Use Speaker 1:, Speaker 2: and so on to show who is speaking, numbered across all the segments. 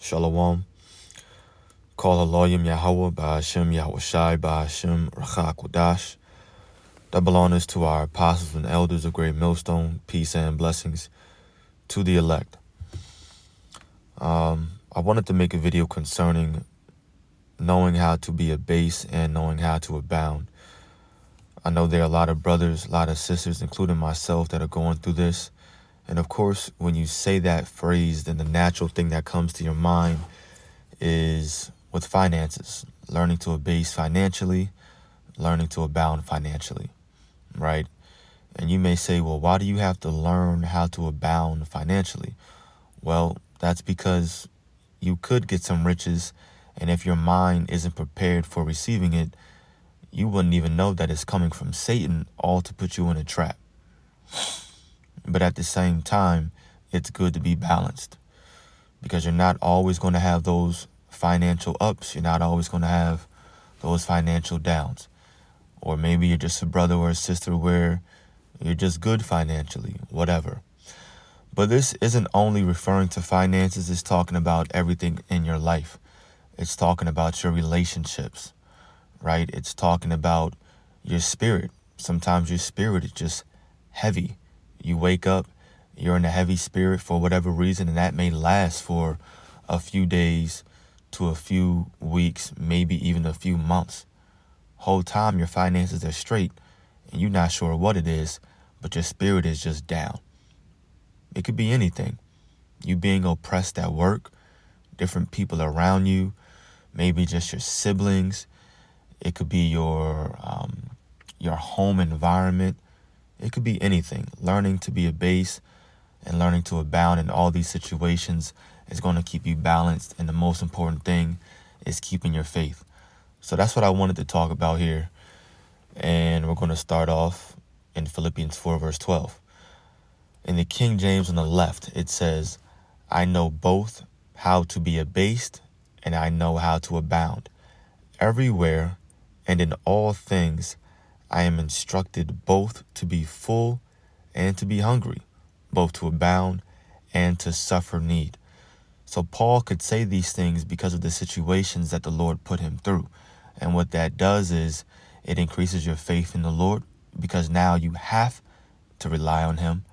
Speaker 1: Shalom. Call Aloyim Yahweh Ba'ashem Yahushai Ba'ashem Rachak Wadash. Double honors to our apostles and elders of Great Millstone. Peace and blessings to the elect. I wanted to make a video concerning knowing how to be abased and knowing how to abound. I know there are a lot of brothers, a lot of sisters, including myself, that are going through this. And of course, when you say that phrase, then the natural thing that comes to your mind is with finances, learning to abase financially, learning to abound financially, right? And you may say, well, why do you have to learn how to abound financially? Well, that's because you could get some riches, and if your mind isn't prepared for receiving it, you wouldn't even know that it's coming from Satan, all to put you in a trap. But at the same time, it's good to be balanced, because you're not always going to have those financial ups. You're not always going to have those financial downs. Or maybe you're just a brother or a sister where you're just good financially, whatever. But this isn't only referring to finances. It's talking about everything in your life. It's talking about your relationships, right? It's talking about your spirit. Sometimes your spirit is just heavy. You wake up, you're in a heavy spirit for whatever reason, and that may last for a few days to a few weeks, maybe even a few months. Whole time your finances are straight, and you're not sure what it is, but your spirit is just down. It could be anything. You being oppressed at work, different people around you, maybe just your siblings. It could be your home environment. It could be anything. Learning to be abased and learning to abound in all these situations is going to keep you balanced. And the most important thing is keeping your faith. So that's what I wanted to talk about here. And we're going to start off in Philippians 4, verse 12. In the King James on the left, it says, I know both how to be abased and I know how to abound. Everywhere and in all things, I am instructed both to be full and to be hungry, both to abound and to suffer need. So Paul could say these things because of the situations that the Lord put him through. And what that does is it increases your faith in the Lord, because now you have to rely on him.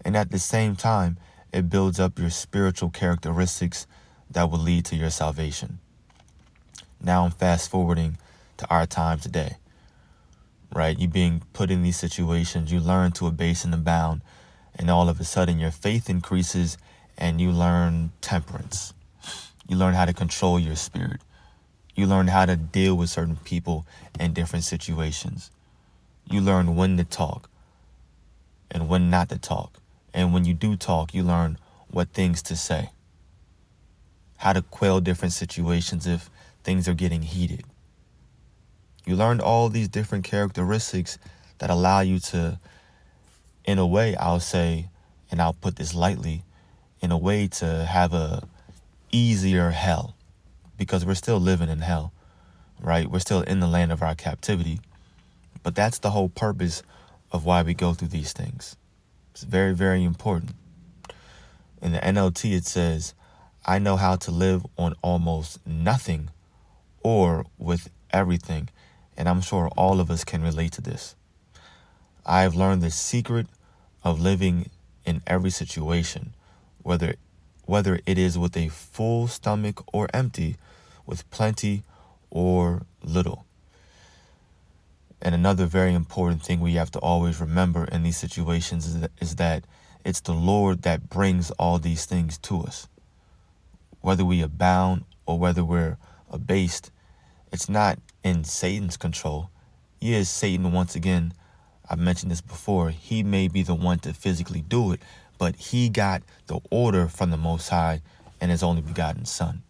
Speaker 1: And at the same time, it builds up your spiritual characteristics that will lead to your salvation. Now I'm fast forwarding to our time today. Right? You being put in these situations, you learn to abase and abound, and all of a sudden your faith increases and you learn temperance. You learn how to control your spirit. You learn how to deal with certain people in different situations. You learn when to talk and when not to talk. And when you do talk, you learn what things to say. How to quell different situations if things are getting heated. You learned all these different characteristics that allow you to, in a way, I'll say, and I'll put this lightly, in a way to have a easier hell, because we're still living in hell, right? We're still in the land of our captivity, but that's the whole purpose of why we go through these things. It's very, very important. In the NLT, it says, I know how to live on almost nothing or with everything. And I'm sure all of us can relate to this. I have learned the secret of living in every situation, whether it is with a full stomach or empty, with plenty or little. And another very important thing we have to always remember in these situations is that it's the Lord that brings all these things to us. Whether we abound or whether we're abased, it's not in Satan's control. Yes, Satan, once again, I've mentioned this before, he may be the one to physically do it, but he got the order from the Most High and his only begotten Son.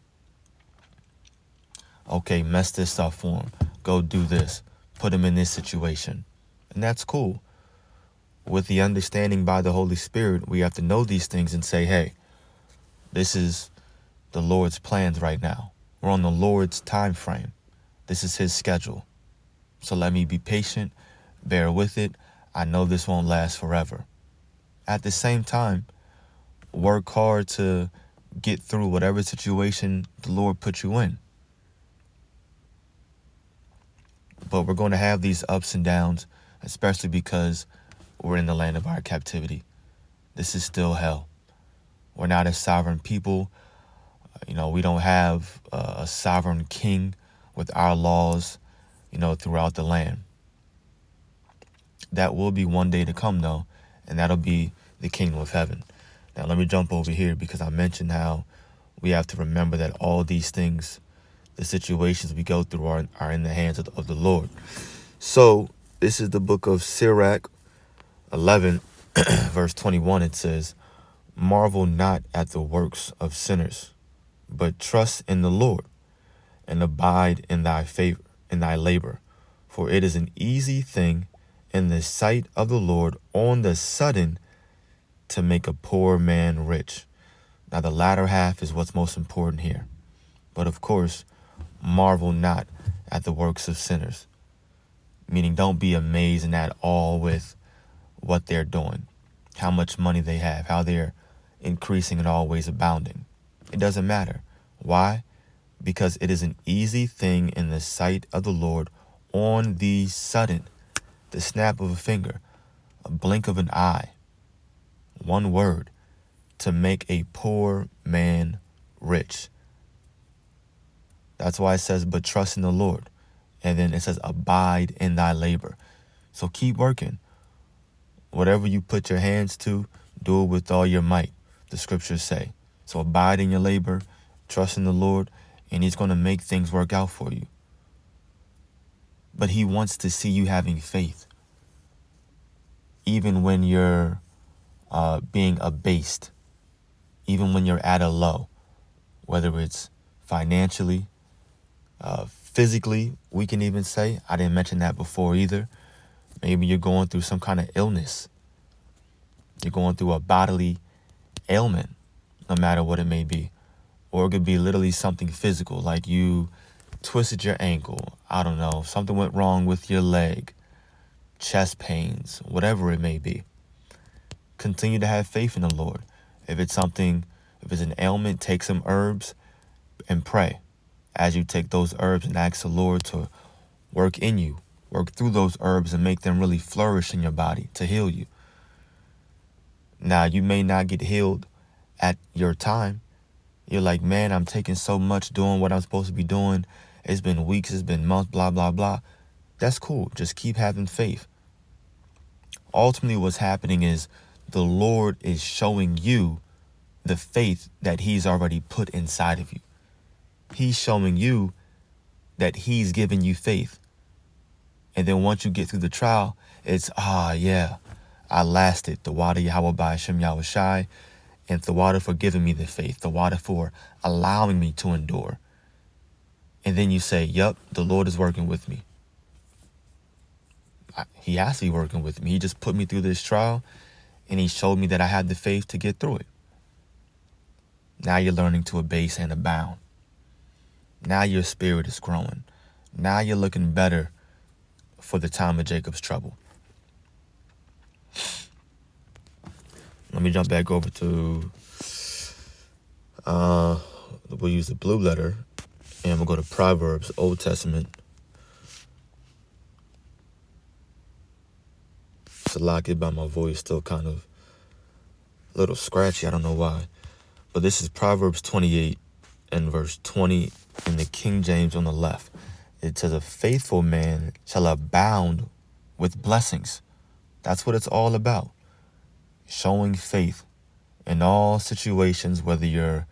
Speaker 1: Okay, mess this up for him. Go do this. Put him in this situation. And that's cool. With the understanding by the Holy Spirit, we have to know these things and say, hey, this is the Lord's plans right now. We're on the Lord's time frame. This is his schedule. So let me be patient, bear with it. I know this won't last forever. At the same time, work hard to get through whatever situation the Lord put you in. But we're going to have these ups and downs, especially because we're in the land of our captivity. This is still hell. We're not a sovereign people. We don't have a sovereign king with our laws, throughout the land. That will be one day to come, though, and that'll be the kingdom of heaven. Now, let me jump over here because I mentioned how we have to remember that all these things, the situations we go through are in the hands of the Lord. So this is the book of Sirach 11, verse 21. It says, "Marvel not at the works of sinners, but trust in the Lord, and abide in thy favor, in thy labor. For it is an easy thing in the sight of the Lord on the sudden to make a poor man rich." Now the latter half is what's most important here. But of course, marvel not at the works of sinners. Meaning, don't be amazed and at all with what they're doing, how much money they have, how they're increasing and always abounding. It doesn't matter. Why? Because it is an easy thing in the sight of the Lord on the sudden, the snap of a finger, a blink of an eye, one word, to make a poor man rich. That's why it says, but trust in the Lord. And then it says, abide in thy labor. So keep working. Whatever you put your hands to, do it with all your might, the scriptures say. So abide in your labor, trust in the Lord, and he's going to make things work out for you. But he wants to see you having faith. Even when you're being abased, even when you're at a low, whether it's financially, physically, we can even say. I didn't mention that before either. Maybe you're going through some kind of illness. You're going through a bodily ailment, no matter what it may be. Or it could be literally something physical, like you twisted your ankle. I don't know, something went wrong with your leg, chest pains, whatever it may be. Continue to have faith in the Lord. If it's an ailment, take some herbs and pray as you take those herbs and ask the Lord to work in you, work through those herbs and make them really flourish in your body to heal you. Now, you may not get healed at your time. You're like, man, I'm taking so much, doing what I'm supposed to be doing. It's been weeks, it's been months, blah, blah, blah. That's cool. Just keep having faith. Ultimately, what's happening is the Lord is showing you the faith that he's already put inside of you. He's showing you that he's giving you faith. And then once you get through the trial, it's, yeah, I lasted. The water Yahweh by Hashem Yahweh Shai, and the water for giving me the faith, the water for allowing me to endure. And then you say, yup, the Lord is working with me. He has to be working with me. He just put me through this trial, and he showed me that I had the faith to get through it. Now you're learning to abase and abound. Now your spirit is growing. Now you're looking better for the time of Jacob's trouble. Let me jump back over to, we'll use the blue letter, and we'll go to Proverbs, Old Testament. To lock it by my voice, still kind of a little scratchy. I don't know why. But this is Proverbs 28 and verse 20 in the King James on the left. It says, a faithful man shall abound with blessings. That's what it's all about. Showing faith in all situations, whether you're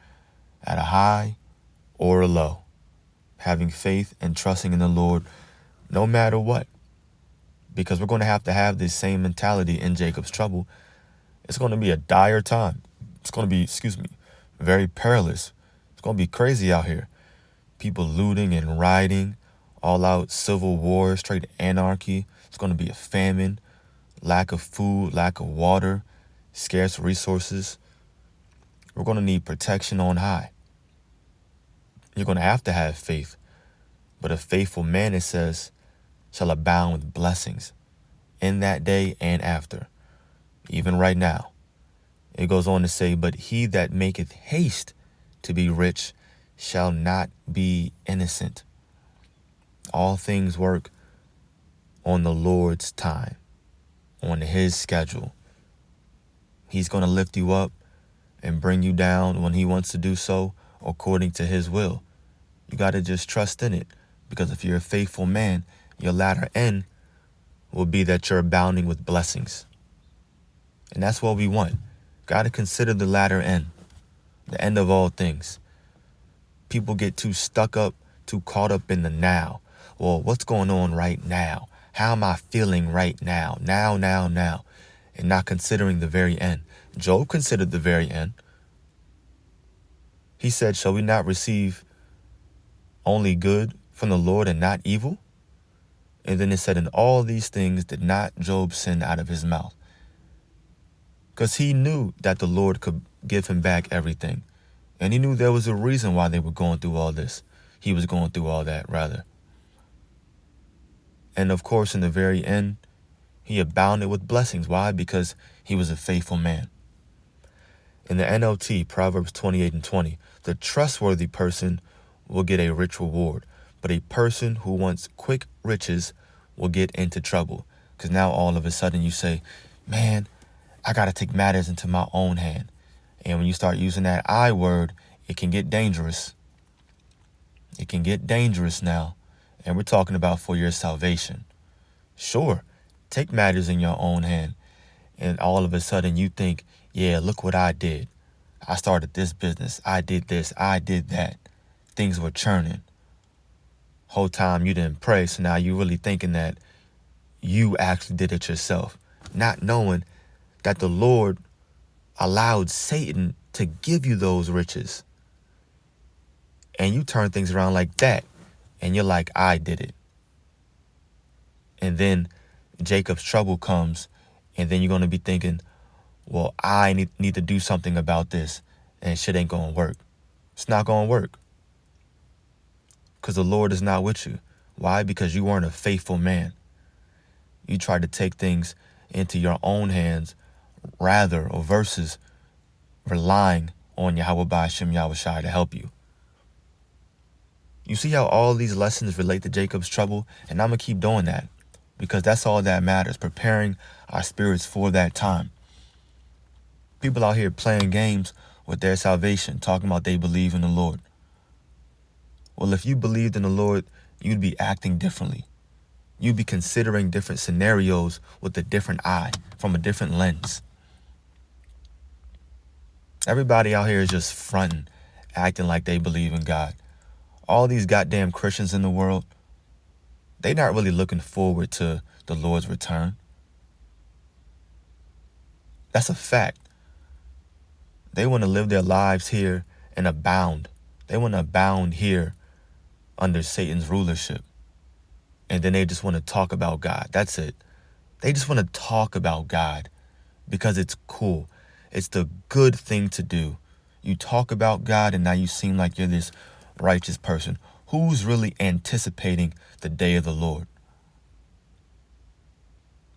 Speaker 1: at a high or a low. Having faith and trusting in the Lord no matter what. Because we're going to have this same mentality in Jacob's trouble. It's going to be a dire time. It's going to be, very perilous. It's going to be crazy out here. People looting and rioting, all out civil war, straight anarchy. It's going to be a famine, lack of food, lack of water, scarce resources. We're going to need protection on high. You're going to have faith. But a faithful man, it says, shall abound with blessings in that day and after, even right now. It goes on to say, but he that maketh haste to be rich shall not be innocent. All things work on the Lord's time, on his schedule. He's going to lift you up and bring you down when he wants to do so according to his will. You got to just trust in it, because if you're a faithful man, your latter end will be that you're abounding with blessings. And that's what we want. Got to consider the latter end, the end of all things. People get too stuck up, too caught up in the now. Well, what's going on right now? How am I feeling right now? Now. And not considering the very end. Job considered the very end. He said, shall we not receive only good from the Lord and not evil? And then it said, in all these things did not Job sin out of his mouth. Because he knew that the Lord could give him back everything. And he knew there was a reason why they were going through all this. He was going through all that, rather. And of course, in the very end, he abounded with blessings. Why? Because he was a faithful man. In the NLT, Proverbs 28:20, the trustworthy person will get a rich reward, but a person who wants quick riches will get into trouble. Because now all of a sudden you say, man, I got to take matters into my own hand. And when you start using that I word, it can get dangerous. It can get dangerous now. And we're talking about for your salvation. Sure, take matters in your own hand. And all of a sudden you think, yeah, look what I did. I started this business. I did this. I did that. Things were churning. Whole time you didn't pray. So now you're really thinking that you actually did it yourself. Not knowing that the Lord allowed Satan to give you those riches. And you turn things around like that. And you're like, I did it. And then Jacob's trouble comes. And then you're going to be thinking, well, I need to do something about this. And shit ain't going to work. It's not going to work. Because the Lord is not with you. Why? Because you weren't a faithful man. You tried to take things into your own hands rather or versus relying on Yahweh Ba'ashem Yahushai to help you. You see how all these lessons relate to Jacob's trouble? And I'm going to keep doing that because that's all that matters, preparing our spirits for that time. People out here playing games with their salvation, talking about they believe in the Lord. Well, if you believed in the Lord, you'd be acting differently. You'd be considering different scenarios with a different eye, from a different lens. Everybody out here is just fronting, acting like they believe in God. All these goddamn Christians in the world, they're not really looking forward to the Lord's return. That's a fact. They want to live their lives here and abound. They want to abound here under Satan's rulership. And then they just want to talk about God. That's it. They just want to talk about God because it's cool. It's the good thing to do. You talk about God and now you seem like you're this righteous person. Who's really anticipating the day of the Lord?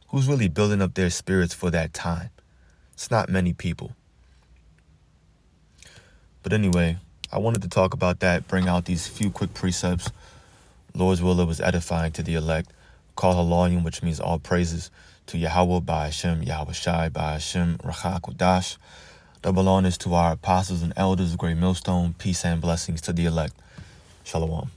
Speaker 1: Who's really building up their spirits for that time? It's not many people. But anyway, I wanted to talk about that, bring out these few quick precepts. Lord's will, it was edifying to the elect. Call Haloyim, which means all praises, to Yahweh Ba'ashem Yahushai Ba'ashem Rachakudash. Double honors to our apostles and elders of Great Millstone. Peace and blessings to the elect. Shalom.